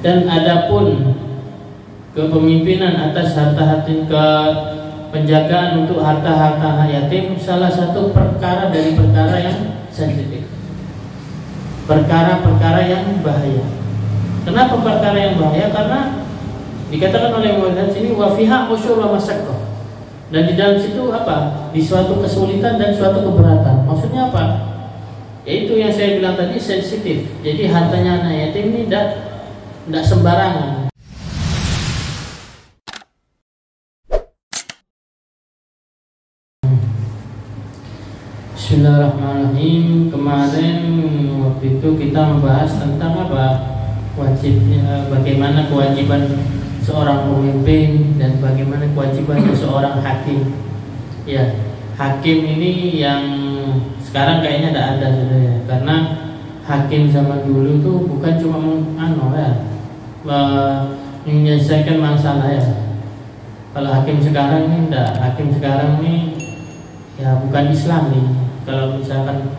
Dan adapun kepemimpinan atas penjagaan untuk harta-harta anak yatim salah satu perkara dari perkara yang sensitif, perkara-perkara yang bahaya. Kenapa perkara yang bahaya? Karena dikatakan oleh Muhammad sini wa fiha usyur wa masyaqqah. Dan di dalam situ apa? Di suatu kesulitan dan suatu keberatan. Maksudnya apa? Yaitu yang saya bilang tadi, sensitif. Jadi hartanya anak yatim ini tidak sembarangan. Bismillahirrahmanirrahim. Kemarin waktu itu kita membahas tentang apa? Bagaimana kewajiban seorang pemimpin dan bagaimana kewajiban seorang hakim. Ya, hakim ini yang sekarang kayaknya tidak ada sudah ya. Karena hakim zaman dulu itu bukan cuma menyelesaikan masalah ya. Kalau hakim sekarang ini tidak. Hakim sekarang ini ya bukan Islam nih. Kalau misalkan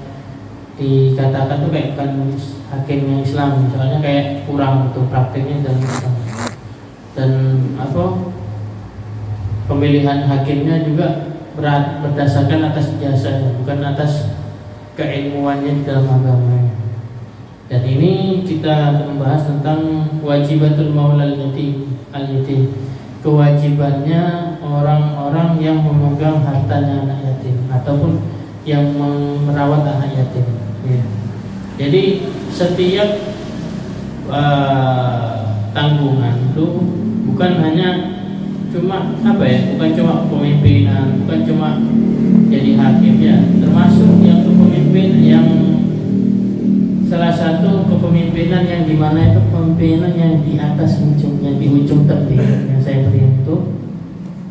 dikatakan tuh kayak bukan hakim yang Islam, soalnya kayak kurang tuh prakteknya dan pemilihan hakimnya juga berdasarkan atas ijazah, bukan atas keilmuannya di dalam agama. Dan ini kita akan membahas tentang wajibatul maula al-yatim, kewajibannya orang-orang yang memegang hartanya anak yatim ataupun yang merawat anak yatim. Ya. Jadi setiap tanggungan itu bukan hanya cuma bukan cuma pemimpinan, bukan cuma jadi hakim ya, termasuk yang kepemimpinan yang salah satu kepemimpinan yang dimana itu kepemimpinan yang di atas ujungnya, di ujung tebing yang saya beri itu,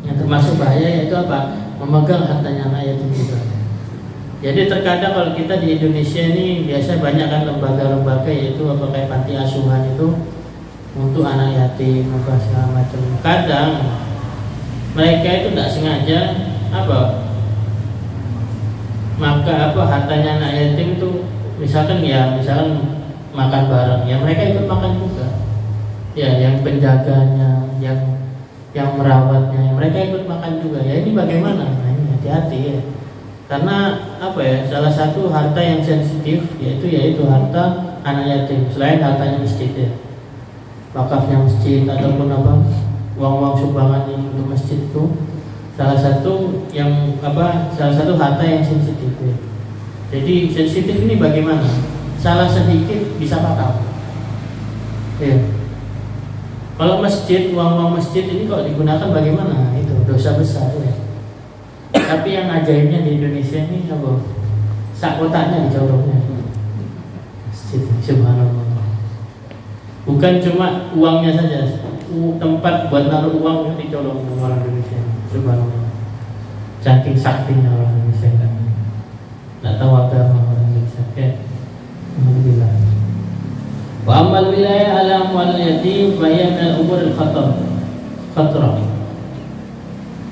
yang termasuk bahaya yaitu apa? Memegang hartanya anak yatim juga. Jadi terkadang kalau kita di Indonesia ini biasa banyak kan lembaga-lembaga yaitu kayak panti asuhan itu untuk anak yatim apa segala macam. Kadang mereka itu tidak sengaja hartanya anak yatim itu misalkan makan bareng ya, mereka ikut makan juga. Ya, yang penjaganya, yang merawatnya, mereka ikut makan juga. Ya ini bagaimana? Nah, ini hati-hati ya. Karena salah satu harta yang sensitif yaitu harta anak yatim selain hartanya masjid ya, wakafnya masjid ataupun uang-uang sumbangan untuk masjid itu salah satu harta yang sensitif ya. Jadi sensitif ini bagaimana? Salah sedikit bisa fatal ya. Kalau masjid, uang-uang masjid ini kalau digunakan bagaimana? Itu dosa besar ya. Tapi yang ajaibnya di Indonesia ini sak kotaknya dicolongnya. Subhanallah. Bukan cuma uangnya saja, tempat buat naruh uang itu dicolong orang Indonesia. Subhanallah. Saking saktinya orang Indonesia kan. Tidak tahu agama orang Indonesia. Alhamdulillah. Wa amal wilayah ala amwal yatim fa hiya min al-umur al-khatarah.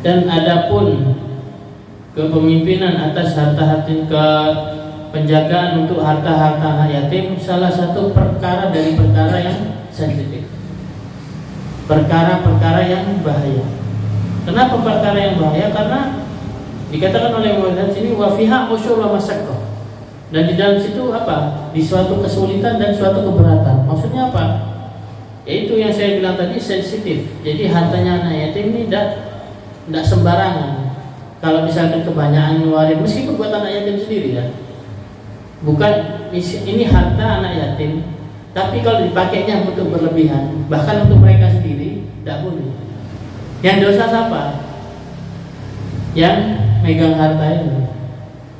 Dan adapun kepemimpinan atas penjagaan untuk harta-harta anak yatim salah satu perkara dari perkara yang sensitif, perkara-perkara yang bahaya. Kenapa perkara yang bahaya? Karena dikatakan oleh Muhammad sini wa fiha usyur wa masyaqqah. Dan di dalam situ di suatu kesulitan dan suatu keberatan. Maksudnya apa? Yaitu yang saya bilang tadi, sensitif. Jadi hartanya anak yatim ini tidak sembarangan. Kalau misalkan kebanyakan ngeluarin, meskipun buat anak yatim sendiri ya, bukan ini harta anak yatim, tapi kalau dipakainya untuk berlebihan, bahkan untuk mereka sendiri, tidak boleh. Yang dosa siapa? Yang megang harta itu.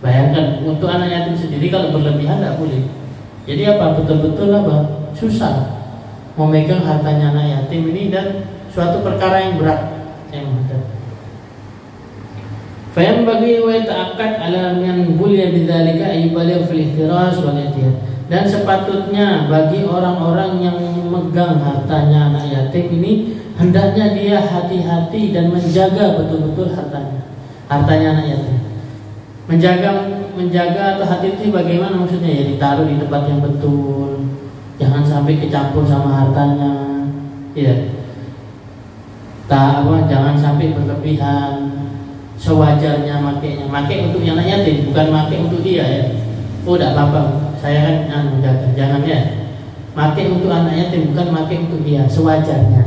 Bayangkan untuk anak yatim sendiri kalau berlebihan tidak boleh. Jadi betul-betul susah memegang hartanya anak yatim ini dan suatu perkara yang berat yang berat. Fayam bagi wa ta'akkad ala man buliya bidzalika ay baligh fil ihtiras wal ihtiyat. Dan sepatutnya bagi orang-orang yang memegang hartanya anak yatim ini hendaknya dia hati-hati dan menjaga betul-betul hartanya anak yatim. Menjaga atau hati-hati bagaimana maksudnya ya, ditaruh di tempat yang betul, jangan sampai kecampur sama hartanya, ya. Jangan sampai berlebihan, sewajarnya makainya. Makai untuk anak yatim, bukan makai untuk dia ya. Oh, tidak apa-apa, saya kan jaga, jangan ya. Makai untuk anak yatim, bukan makai untuk dia, sewajarnya.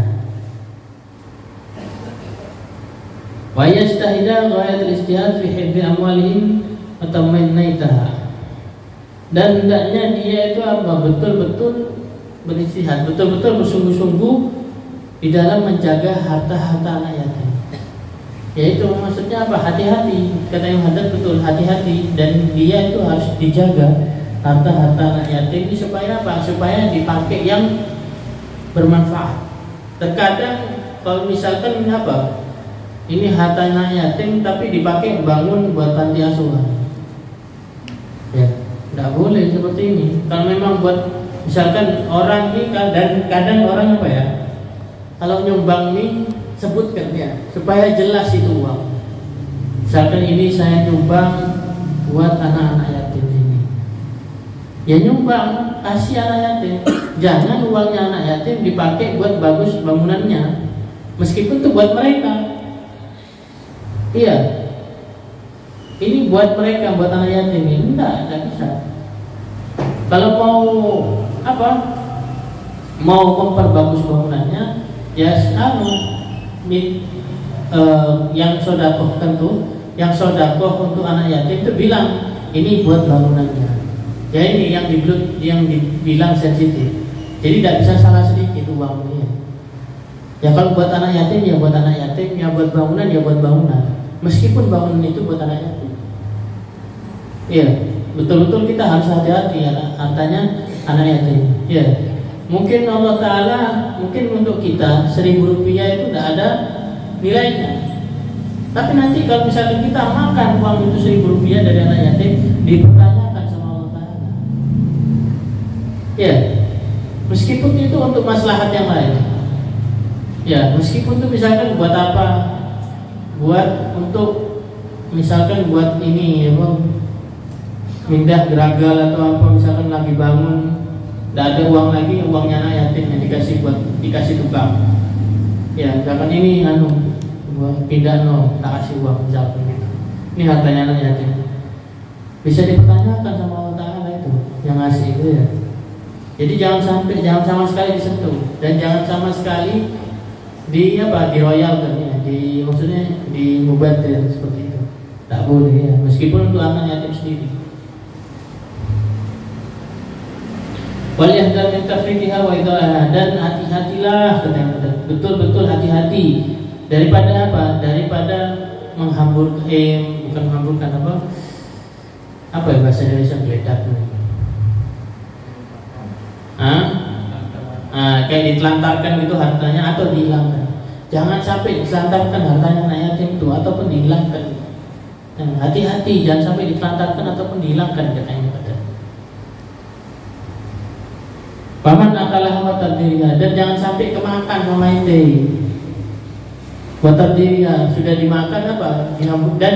Wa yastahida ghayatul istihad fi hifdzi amwalihim wa tamannaitaha. Dan hendaknya dia itu betul-betul beristihad, betul-betul bersungguh-sungguh di dalam menjaga harta-harta anak yatim. Yaitu maksudnya apa? Hati-hati. Kata Imam Haddad betul, hati-hati, dan dia itu harus dijaga harta-harta anak yatim ini supaya apa? Supaya dipakai yang bermanfaat. Terkadang kalau misalkan apa? Ini harta anak yatim tapi dipakai bangun buat panti asuhan. Ya, tidak boleh seperti ini. Kalau memang buat misalkan orang ini kadang orang apa ya? Kalau nyumbang ini sebutkan ya, supaya jelas itu uang. Misalkan ini saya nyumbang buat anak-anak yatim ini. Ya nyumbang, kasih anak yatim. Jangan uangnya anak yatim dipakai buat bagus bangunannya, meskipun itu buat mereka. Iya, ini buat mereka, buat anak yatim ini enggak bisa. Kalau mau apa? Mau memperbagus bangunannya, ya yang sodakoh tentu, yang sodakoh untuk anak yatim itu bilang ini buat bangunannya. Ya ini yang dibilang sensitif. Jadi tidak bisa salah sedikit uangnya. Ya kalau buat anak yatim ya buat anak yatim, ya buat bangunan ya buat bangunan. Meskipun bangunan itu buat anak yatim. Iya, betul-betul kita harus hati-hati hartanya anak yatim. Ya. Mungkin Allah Ta'ala, mungkin untuk kita 1.000 rupiah itu tidak ada nilainya. Tapi nanti kalau misalnya kita makan uang itu 1.000 rupiah dari anak yatim, dipertanyakan sama Allah Ta'ala. Ya, meskipun itu untuk maslahat yang lain. Ya, meskipun itu misalkan buat apa? Buat untuk misalkan buat ini ya bang, mindah geragal atau apa, misalkan lagi bangun tidak ada uang lagi, uangnya anak yatim yang dikasih tukang. Ya, misalkan ini pindah tak kasih uang misalkan gitu. Ini hartanya anak yatim. Bisa dipertanyakan sama Allah Ta'ala itu yang ngasih itu ya. Jadi jangan sama sekali disentuh, dan jangan sama sekali diroyalkan ya, maksudnya dimubadir seperti itu. Tak boleh ya, meskipun untuk anak yatim sendiri. Wal yahdar min tafriqiha wa idhaha, dan hati-hatilah, betul-betul hati-hati daripada apa? Daripada bukan menghamburkan apa ya bahasa Indonesia geledak. Kayak ditelantarkan gitu hartanya atau dihilangkan. Jangan sampai ditelantarkan hartanya anak yatim itu ataupun dihilangkan. Hati-hati, jangan sampai ditelantarkan ataupun dihilangkan katanya. Paman akalah wa tadiriya, dan jangan sampai kemakan pemain deh. Wa tadiriya sudah dimakan apa? Dan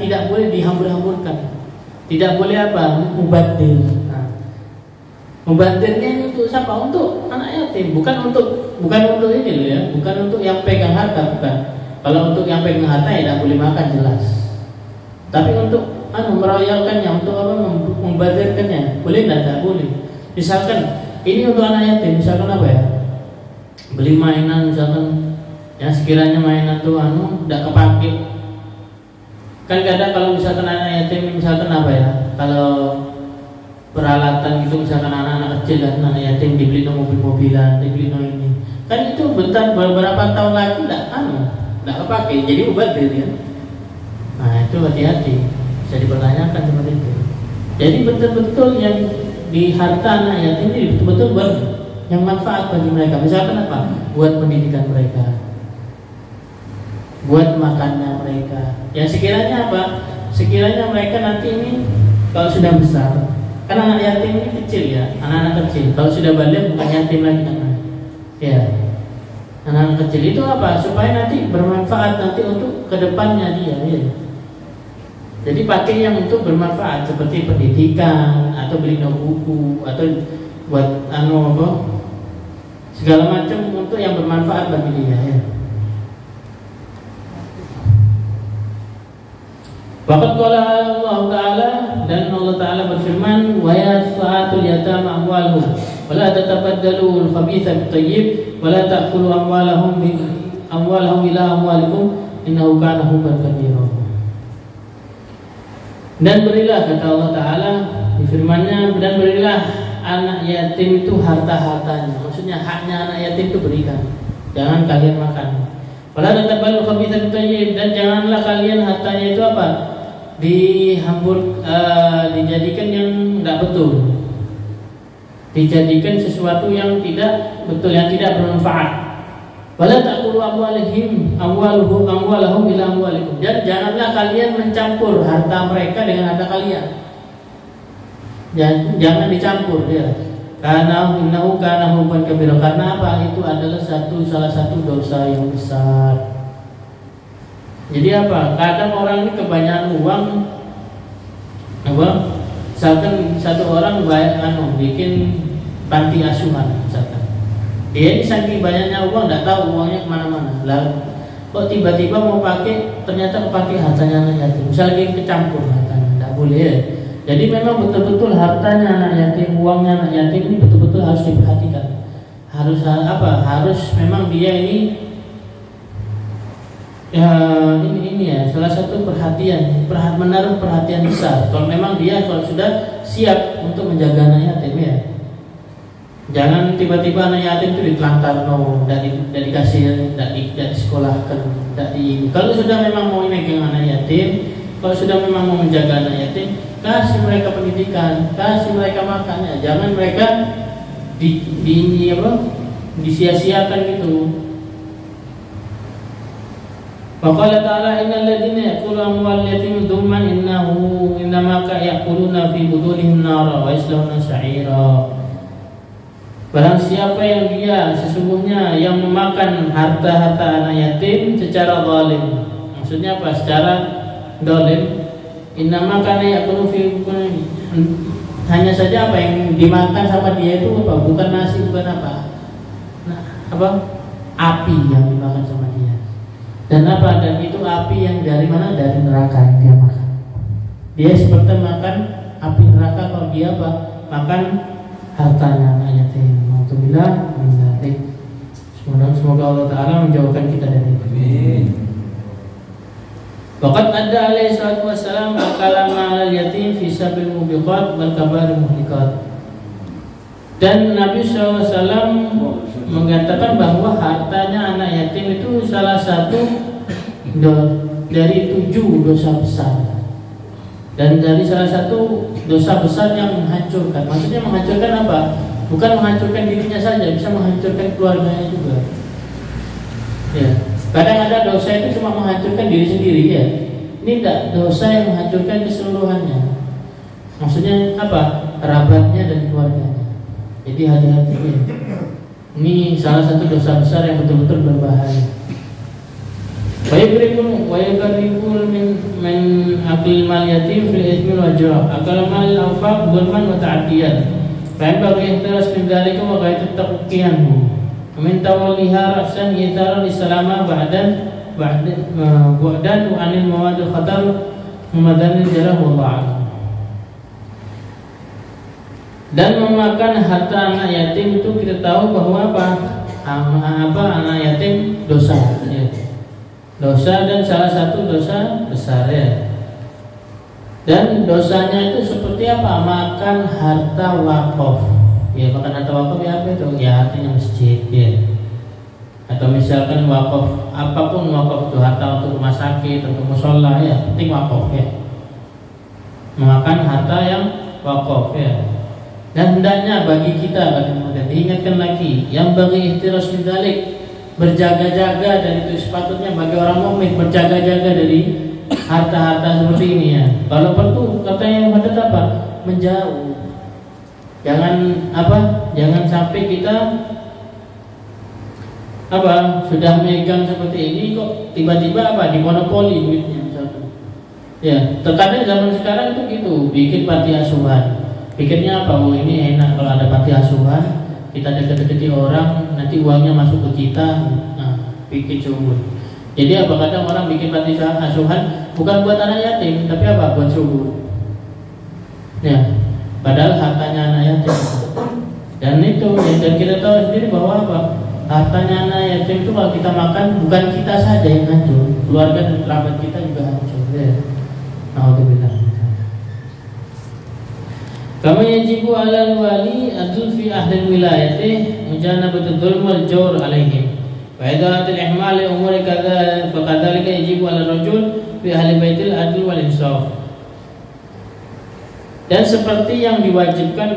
tidak boleh dihambur-hamburkan. Tidak boleh apa? Mubadir. Mubadirnya ini untuk siapa? Untuk anak yatim, bukan untuk ini loh ya, bukan untuk yang pegang harta, bukan. Kalau untuk yang pegang harta ya tidak boleh makan jelas. Tapi untuk meroyalkannya, untuk apa? Membadirkannya, boleh tidak boleh. Misalkan ini untuk anak yatim, misalkan apa ya? Beli mainan misalkan, yang sekiranya mainan tuh tidak kepake. Kan kadang kalau misalkan anak yatim, misalkan apa ya? Kalau peralatan gitu, misalkan anak-anak kecil dan anak yatim dibeli mobil-mobilan, dibeli ini. Kan itu beberapa tahun lagi tidak kepake, jadi mubadir ya. Nah itu hati-hati, bisa dipertanyakan seperti itu. Jadi betul-betul yang di harta anak yatim ini betul-betul buat yang manfaat bagi mereka. Misalkan apa? Buat pendidikan mereka, buat makannya mereka. Yang sekiranya apa? Sekiranya mereka nanti ini kalau sudah besar, kan anak yatim ini kecil ya, anak-anak kecil. Kalau sudah balik bukan yatim lagi kan? Ya, anak-anak kecil itu apa? Supaya nanti bermanfaat nanti untuk kedepannya dia. Ya. Jadi pakai yang untuk bermanfaat seperti pendidikan atau beli buku atau buat segala macam untuk yang bermanfaat bagi dia ya. Waqad qala Allah Ta'ala, dan Allah Ta'ala berfirman, wa yas'atul yatama amwaluhum wa la tatabaddalu al-khabitha bit-tayyib wa la ta'kulu amwalahum ila amwalikum innahu kana hubban kabira. Dan berilah, kata Allah Ta'ala di firman-Nya, dan berilah anak yatim itu harta-hartanya. Maksudnya haknya anak yatim itu berikan, jangan kalian makan. Wala tatabaddalu al-khabitha bit-tayyib, dan janganlah kalian hartanya itu apa? Dijadikan yang tidak betul, dijadikan sesuatu yang tidak betul, yang tidak bermanfaat. Wala ta'kulu amwalahum ila amwalikum, dan janganlah kalian mencampur harta mereka dengan harta kalian. Jangan dicampur ya. Karena innahu kana hubban kabira, karena apa? Itu adalah salah satu dosa yang besar. Jadi apa? Kadang orang ini kebanyakan uang, misalkan satu orang bikin panti asuhan, misalkan dia ini saking banyaknya uang, tidak tahu uangnya kemana-mana. Lalu kok tiba-tiba mau pakai, ternyata pakai hartanya anak yatim. Misalnya kecampur hartanya, tidak boleh ya. Jadi memang betul-betul hartanya anak yatim, uangnya anak yatim ini betul-betul harus diperhatikan. Harus memang dia ini ini ya salah satu menaruh perhatian besar. Kalau memang dia sudah siap untuk menjaga anak yatim ya, jangan tiba-tiba anak yatim itu ditelantar, tidak dikasih, tidak disekolahkan, kalau sudah memang mau memegang anak yatim, kalau sudah memang mau menjaga anak yatim, kasih mereka pendidikan, kasih mereka makannya, jangan mereka disia-siakan gitu. Faqala ta'ala innal ladzina ya'kuluna amwal yatim dhulman innama ya'kuluna fi budunihim nara wa yaslawna sa'ira. Barang siapa yang dia sesungguhnya yang memakan harta-harta anak yatim secara zalim. Maksudnya apa? Secara zalim. Innama kana ya'kulu fi budunihim, hanya saja apa yang dimakan sama dia itu apa? Bukan nasi, bukan apa? Api yang dimakan sama dia. Dan apa? Dan itu api yang dari mana? Dari neraka yang dia makan. Dia seperti makan api neraka kalau dia apa? Makan hartanya anak yatim. Alhamdulillah. Semoga Allah Ta'ala menjauhkan kita dari itu. Amin. Waqad adda alaihi salatu wassalam kalama al-yatim fi sabil mubiqat wal kabar muhlikat. Dan Nabi SAW mengatakan bahwa hartanya anak yatim itu salah satu dari 7 dosa besar, dan dari salah satu dosa besar yang menghancurkan. Maksudnya menghancurkan apa? Bukan menghancurkan dirinya saja, bisa menghancurkan keluarganya juga. Ya, kadang ada dosa itu cuma menghancurkan diri sendiri ya. Ini tidak, dosa yang menghancurkan keseluruhannya. Maksudnya apa? Kerabatnya dan keluarganya. Jadi hati-hati ya. Ini salah satu dosa besar yang betul-betul berbahaya. Wa yuqarribul min aqil mal yatim fil ithmi wal ajra akal mal al-anfaq dhulman wa ta'diyan. Fa yanbaghi ihtiras min dhalika wa ghayat at-taqqiyanhu. Min tawalliha ra'san yithara lisalama ba'dan wa anil mawad al-khatar mumadan jarah wallahu. Dan memakan harta anak yatim itu kita tahu bahwa anak yatim dosa ya. Dosa, dan salah satu dosa besar ya. Dan dosanya itu seperti apa? Makan harta wakaf. Ya, makan harta wakaf ya apa itu? Ya artinya masjid ya. Atau misalkan wakaf, apapun wakaf itu, harta untuk rumah sakit, untuk musola ya, penting wakaf ya. Memakan harta yang wakaf ya. Dan hendaknya bagi kita diingatkan lagi, yang bagi ihtiras min dzalik, berjaga-jaga, dan itu sepatutnya bagi orang mukmin berjaga-jaga dari harta-harta seperti ini ya. Kalau perlu katanya yang padat apa? Menjauh. Jangan sampai kita sudah megang seperti ini kok tiba-tiba dimonopoli duitnya misalkan. Ya, terkadang zaman sekarang itu gitu, bikin panti asuhan, Pikirnya apa? Oh ini enak kalau ada panti asuhan, kita deket-deketi orang, nanti uangnya masuk ke kita. Nah, bikin subur. Jadi apa, kadang orang bikin panti asuhan bukan buat anak yatim, tapi apa? Buat subur. Ya, padahal hartanya anak yatim. Dan itu, dan kita tahu sendiri bahwa apa? Hartanya anak yatim itu kalau kita makan, bukan kita saja yang hancur, keluarga dan kerabat kita juga hancur. Ya. Alhamdulillah. Kama yajibu 'alal wali adul fi ahli wilayati mujanabatul dzulm wal jawr 'alaihim. Wa idaatul ihmal li umuri kadza fa kadzalika yajibu 'alal rajul fi ahli baitil adl wal insaf. Dan seperti yang diwajibkan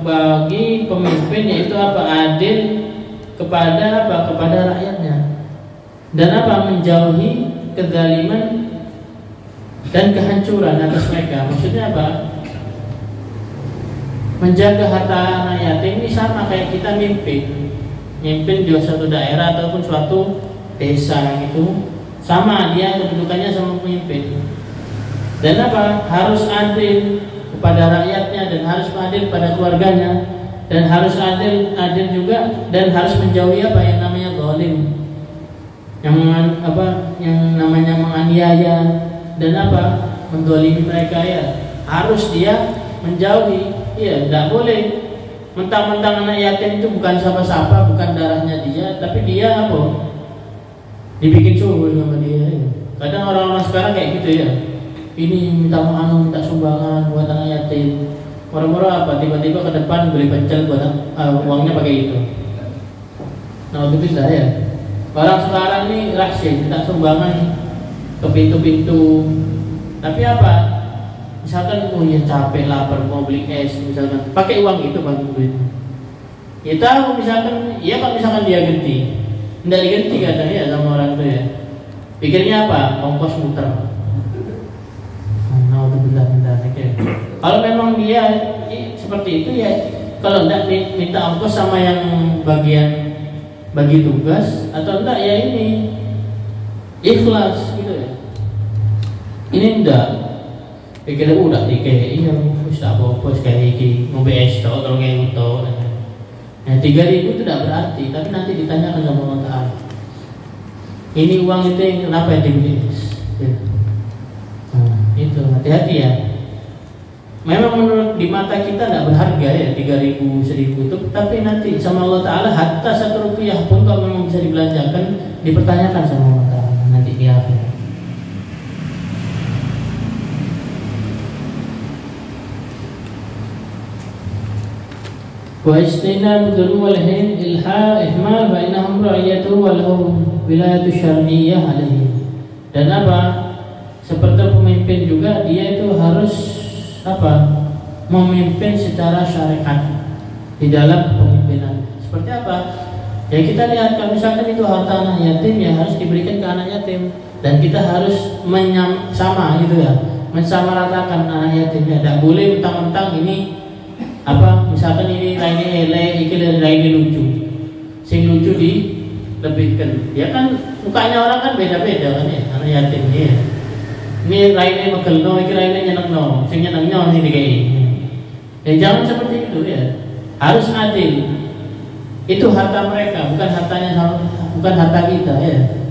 bagi pemimpin, yaitu apa? Adil kepada apa? Kepada rakyatnya. Dan apa? Menjauhi kezaliman dan kehancuran atas mereka. Maksudnya apa? Menjaga harta anak yatim ini sama kayak kita mimpin di suatu daerah ataupun suatu desa gitu, sama dia kedudukannya sama pemimpin. Dan apa? Harus adil kepada rakyatnya dan harus adil pada keluarganya dan harus adil juga dan harus menjauhi apa yang namanya zalim, yang namanya menganiaya dan apa? Menzalimi mereka, ya. Harus dia menjauhi. Iya, tidak boleh mentang-mentang anak yatim itu bukan siapa-siapa, bukan darahnya dia, tapi dia apa? Dibikin subur sama dia. Ya. Kadang orang-orang sekarang kayak gitu ya. Ini minta minta sumbangan buat anak yatim. Murah-murah apa? Tiba-tiba ke depan beli pecel buat uangnya pakai itu. Nah, itu bisa ya. Orang sekarang ini rahasia minta sumbangan ke pintu-pintu. Tapi apa? Misalkan, oh ya capek lapar mau beli es, misalkan pakai uang itu bang duit. Ya tahu misalkan, ya kalau misalkan dia ganti, tidak diganti kadang ya sama orang itu ya. Pikirnya apa? Ongkos muter. Kalau memang dia seperti itu ya, kalau tidak minta ongkos sama yang bagian bagi tugas atau enggak ya ini ikhlas gitu ya. Ini enggak. Pikirnya udah dikei, iya, tak apa-apa kayak ini, mau BS tau, kalau kayak gitu. Nah 3.000 itu tidak berarti, tapi nanti ditanyakan sama Allah Ta'ala. Ini uang itu kenapa yang dibeli? Ya. Nah, itu hati-hati ya. Memang menurut di mata kita tidak berharga ya 3.000, 1.000 itu, tapi nanti sama Allah Ta'ala hatta 1 rupiah pun kalau memang bisa dibelanjakan dipertanyakan sama Allah Ta'ala nanti di akhir. Wa istinab dzulm wal ihmal fa innahum ra'iyatu wa lahum wilayatu syar'iyyah alaihi. Dan apa? Seperti pemimpin juga dia itu harus apa? Memimpin secara syariat di dalam pemimpinan. Seperti apa? Ya kita lihat kalau misalkan itu harta anak yatim ya harus diberikan ke anak yatim dan kita harus sama gitu ya, mensamaratakan anak yatimnya. Tidak boleh mentang-mentang ini apa misalkan ini lainnya elek, ini lainnya lucu, sing lucu dilebihkan. Ya kan mukanya orang kan beda-beda kan ya anak yatim ya. Ini lainnya megelno, ini lainnya nyenengno, sing nyenengno ini dikai. Ya jangan seperti itu ya. Harus adil. Itu harta mereka, bukan harta kita ya.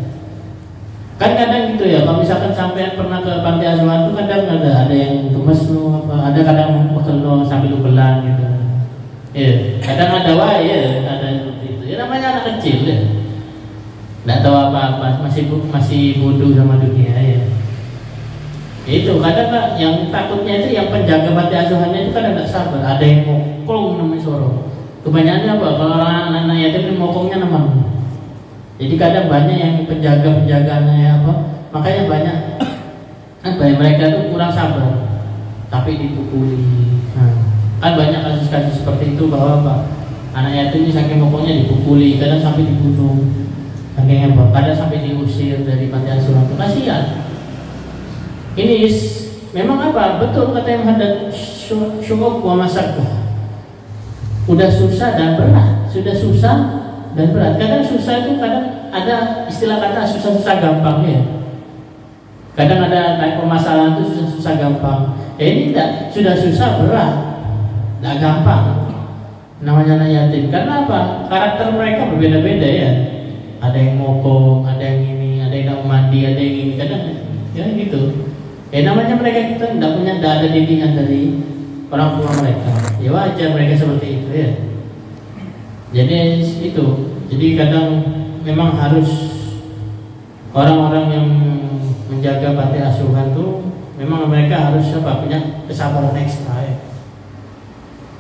Kan kadang gitu ya, kalau misalkan sampean pernah ke panti asuhan itu kadang ada yang gemes lo apa, ada kadang lo sambil belan gitu. Ya, kadang ada ya, ada seperti itu. Ya namanya anak kecil ya. Nggak tahu apa-apa, masih bodoh sama dunia ya. Itu kadang Pak, yang takutnya itu yang penjaga panti asuhannya itu kadang nggak sabar, ada yang mokong namanya soro. Kebanyakan apa? Kalau orang anak yatim ini mokongnya namanya. Jadi kadang banyak yang penjaga-penjaganya apa, makanya banyak mereka itu kurang sabar, tapi dipukuli. Nah, kan banyak kasus-kasus seperti itu bahwa apa, anak yatim ini saking mokongnya dipukuli, kadang sampai dibunuh, saking apa, kadang sampai diusir dari panti asuhan. Kasihan. Ini memang apa? Betul kata yang ada syukur wa masakkah. Udah susah dan berat, sudah susah dan berat. Kadang susah itu kadang ada istilah kata susah-susah gampang ya. Kadang ada permasalahan itu susah-susah gampang. Ya ini tidak, sudah susah berat. Tidak gampang namanya anak yatim. Karena apa? Karakter mereka berbeda-beda ya. Ada yang mokong, ada yang ini, ada yang tidak mandi, ada yang ini. Kadang ya gitu. Ya namanya mereka kita tidak ada didikan dari orang tua mereka. Ya wajar mereka seperti itu ya. Jadi itu. Jadi kadang memang harus orang-orang yang menjaga panti asuhan tuh memang mereka harus punya kesabaran ekstra ya.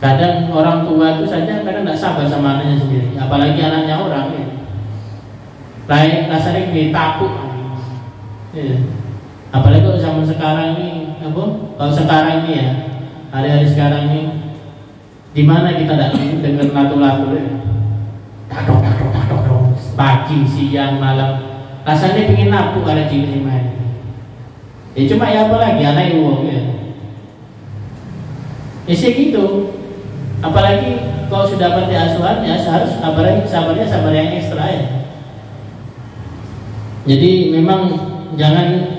Kadang orang tua itu saja kadang tidak sabar sama anaknya sendiri, apalagi anaknya orang ya. Lain rasanya takut ya. Apalagi kalau zaman sekarang ini kalau sekarang ini ya, hari-hari sekarang ini di mana kita tidak dengar lagu-lagu ya. Takut pagi, siang, malam rasanya pengen napuk ada di main. Ya cuma ya apalagi anak ibu ya. Sih gitu. Apalagi kalau sudah panti asuhan ya harus sabarnya sabar yang ekstra ya. Jadi memang jangan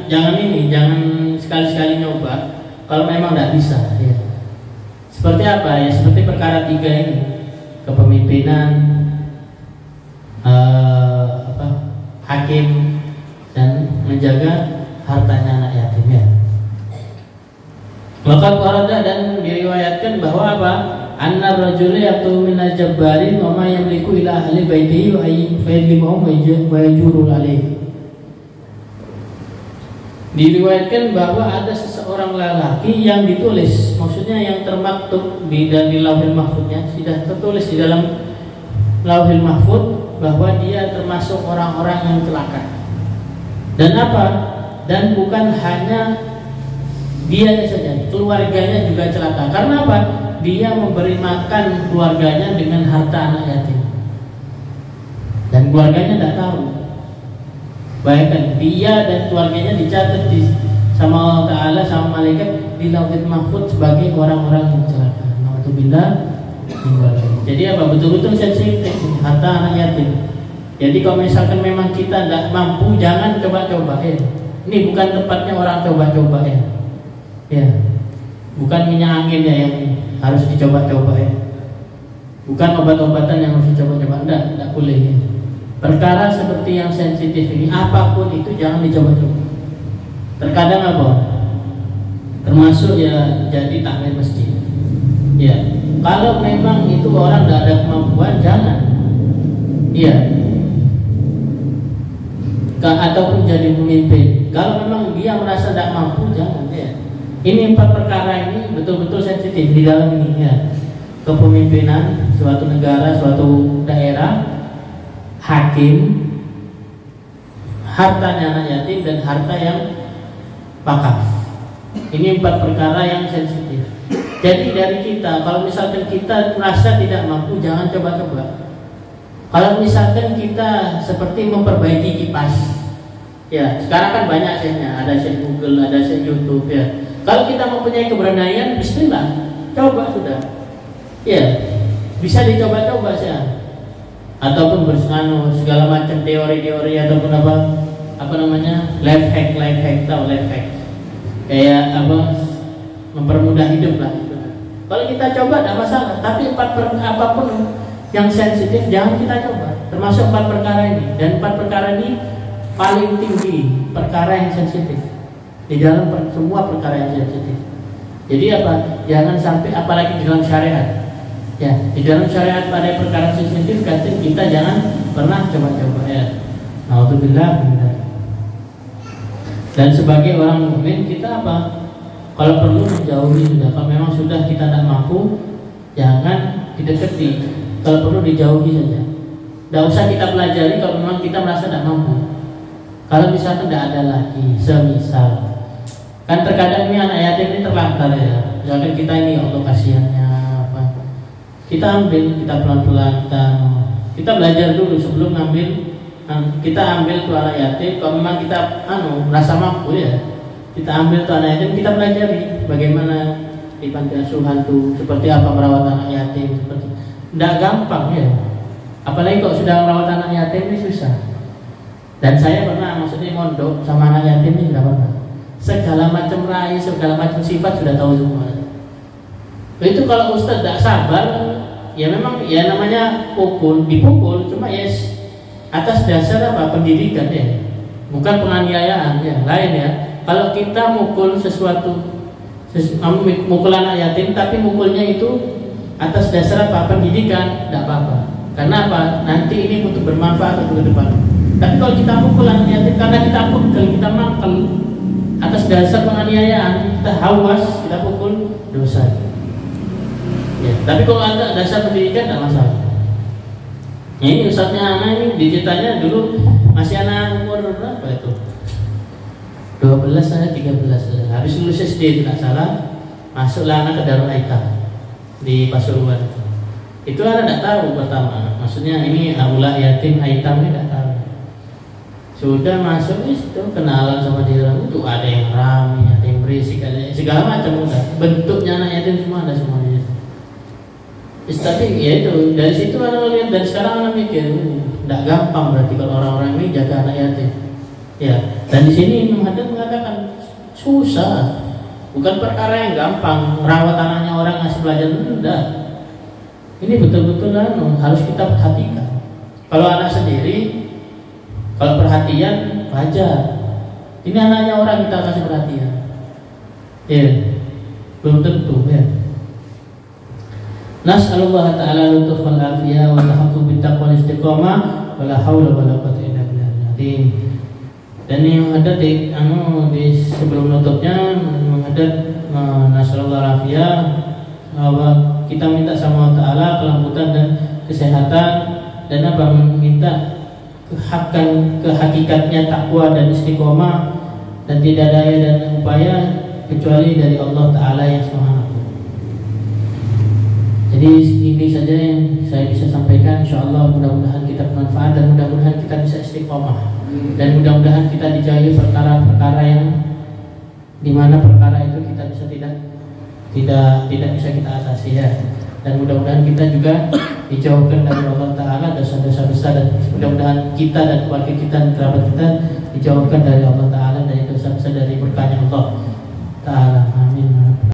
sekali-sekali nyoba kalau memang tidak bisa ya. Seperti apa ya? Seperti perkara 3 ini, kepemimpinan, hakim, dan menjaga hartanya anak yatim ya. Maka warada dan diriwayatkan bahwa apa? Anna rajula yaqtu min al-jabbarin wa ma yamliku ila ahli baitihi wa yadlimuhum wa yajuru alaihi. Diriwayatkan bahwa ada seseorang lelaki yang ditulis, maksudnya yang termaktub di Lauhil Mahfudnya, sudah tertulis di dalam Lauhil Mahfud bahwa dia termasuk orang-orang yang celaka. Dan apa? Dan bukan hanya dia saja, keluarganya juga celaka. Karena apa? Dia memberi makan keluarganya dengan harta anak yatim. Dan keluarganya tidak tahu. Bayangkan dia dan keluarganya dicatat sama Allah Ta'ala, sama malaikat di Lauhil Mahfud sebagai orang-orang yang celaka. Na'udzubillah. Jadi apa? Betul-betul sensitif harta anak yatim. Jadi kalau misalkan memang kita tidak mampu, jangan coba-coba ya. Ini bukan tempatnya orang coba-coba ya. Ya, bukan minyak angin ya yang harus dicoba-coba ya. Bukan obat-obatan yang harus dicoba-coba. Tidak boleh ya. Perkara seperti yang sensitif ini, apapun itu jangan dicoba-coba. Terkadang apa? Termasuk ya jadi takmir masjid. Ya, kalau memang itu orang tidak ada kemampuan, jangan. Iya. Ataupun jadi pemimpin. Kalau memang dia merasa tidak mampu, jangan ya. Ini 4 perkara ini betul-betul sensitif di dalam ini ya. Kepemimpinan suatu negara, suatu daerah, hakim, hartanya anak yatim, dan harta yang wakaf. Ini 4 perkara yang sensitif. Jadi dari kita, kalau misalkan kita merasa tidak mampu, jangan coba-coba. Kalau misalkan kita seperti memperbaiki kipas, ya sekarang kan banyak share-nya, ada share Google, ada share YouTube ya. Kalau kita mempunyai keberanian, bismillah, coba sudah. Ya, bisa dicoba-coba sih. Ataupun bersangano segala macam teori-teori ataupun apa namanya life hack tahu life hack kayak mempermudah hidup lah. Kalau kita coba tidak masalah, tapi apapun yang sensitif jangan kita coba, termasuk 4 perkara ini. Dan 4 perkara ini paling tinggi perkara yang sensitif di dalam semua perkara yang sensitif. Jadi apa? Jangan sampai, apalagi di dalam syariat. Ya, di dalam syariat pada perkara sensitif kita jangan pernah coba-coba ya. Na'udzubillah. Dan sebagai orang mukmin kita apa? Kalau perlu menjauhi sudah. Kalau memang sudah kita tidak mampu, jangan didekati. Kalau perlu dijauhi saja. Tidak usah kita pelajari kalau memang kita merasa tidak mampu. Kalau misalkan tidak ada lagi, semisal kan terkadang ini anak yatim ini terlantar ya. Misalkan kita ini Allah kasihannya apa, kita ambil, kita pelan-pelan kita belajar dulu sebelum ngambil. Kita ambil tuh anak yatim. Kalau memang kita merasa mampu ya, kita ambil tuh anak yatim, kita pelajari bagaimana di panti asuhan tuh seperti apa merawat anak yatim. Seperti tidak gampang ya, apalagi kalau sudah merawat anak yatim ini susah. Dan saya pernah maksudnya mondok sama anak yatim ini sudah pernah. Segala macam rai, segala macam sifat sudah tahu semua. Itu kalau Ustadz tidak sabar, ya memang ya namanya dipukul, cuma ya atas dasar apa, pendidikan ya, bukan penganiayaan ya, lain ya. Kalau kita mukul mukul anak yatim, tapi mukulnya itu atas dasar apa, pendidikan, tidak apa-apa. Karena apa? Nanti ini untuk bermanfaat untuk ke depan. Tapi kalau kita mukul anak yatim karena kita pukul, kita mangkel atas dasar penganiayaan, kita hawas, kita pukul, dosa. Ya, tapi kalau ada dasar pendidikan tidak masalah. Ya, ini Ustadznya anak ini diceritanya dulu masih anak umur berapa itu? 12 saya 13. Habis lulus SD tidak salah, masuklah anak ke Darul Aitam di Pasuruan. Itu anak tidak tahu pertama. Maksudnya ini aula yatim Aitam ini tidak tahu. Sudah masuk itu kenalan sama dia, itu ada yang rame, ada yang berisik, ada yang segala macam udah. Bentuknya anak yatim semua ada semuanya. Tapi ya itu dari situ anak lihat, dan sekarang anak mikir tidak gampang berarti kalau orang-orang ini jaga anak yatim. Ya, dan di sini Imam Haddad mengatakan susah, bukan perkara yang gampang merawat anaknya orang ngasih belajar, enggak. Ini betul-betul harus kita perhatikan. Kalau anak sendiri, kalau perhatian wajar. Ini anaknya orang kita kasih perhatian. Ya, belum tentu ya. Nas'alullah ta'ala lutuf wal afiyah wa tahaqqu bittaqwa istiqamah wa la haula wa la quwwata illa billah. Dan yang ada di sebelum nutupnya menghadap nas'alullah afiyah, bahwa kita minta sama Allah Ta'ala kelembutan dan kesehatan, dan apa, meminta kehakikatnya takwa dan istiqomah, dan tidak daya dan upaya kecuali dari Allah Ta'ala yang Subhanahu. Jadi ini saja yang saya bisa sampaikan. InsyaAllah mudah-mudahan kita bermanfaat, dan mudah-mudahan kita bisa istiqomah, dan mudah-mudahan kita dijauhi perkara-perkara yang dimana perkara itu kita bisa tidak bisa kita atasi ya. Dan mudah-mudahan kita juga dijauhkan dari Allah Ta'ala dosa-dosa besar, dan mudah-mudahan kita dan keluarga kita dan kerabat kita dijauhkan dari Allah Ta'ala dari dosa besar, dari berkahnya Allah Ta'ala.